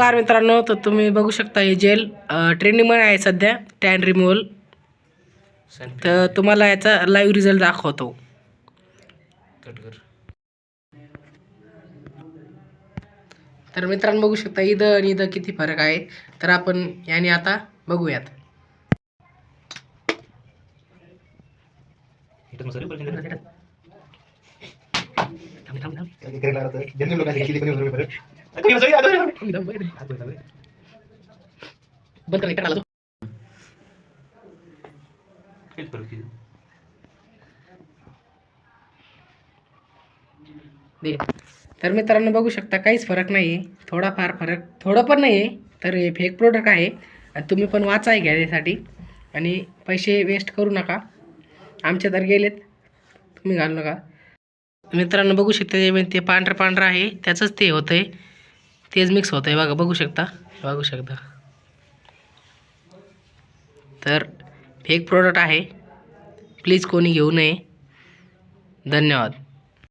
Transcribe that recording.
नमस्कार मित्रांनो, तर तुम्ही बघू शकता हे जेल ट्रेंडिंगमध्ये आहे सध्या, टॅन रिमूव्हल. तर तुम्हाला याचा लाईव्ह रिझल्ट दाखवतो. तर मित्रांनो बघू शकता इथं आणि इथं किती फरक आहे. तर आपण याने आता बघूयात. बंद कर आला तर मित्रांनो बघू शकता काहीच फरक नाही आहे. थोडाफार फरक थोडं पण नाही आहे. तर हे फेक प्रोडक्ट आहे आणि तुम्ही पण वाचाय घ्यायसाठी आणि पैसे वेस्ट करू नका. आमचे तर गेलेत, तुम्ही घालू नका. मित्रांनो बघू शकता ते पांढरं पांढरं आहे, त्याचंच ते होतं आहे, तेच मिक्स होतं आहे बघा. बघू शकता. तर फेक प्रोडक्ट आहे, प्लीज कोणी घेऊ नये. धन्यवाद.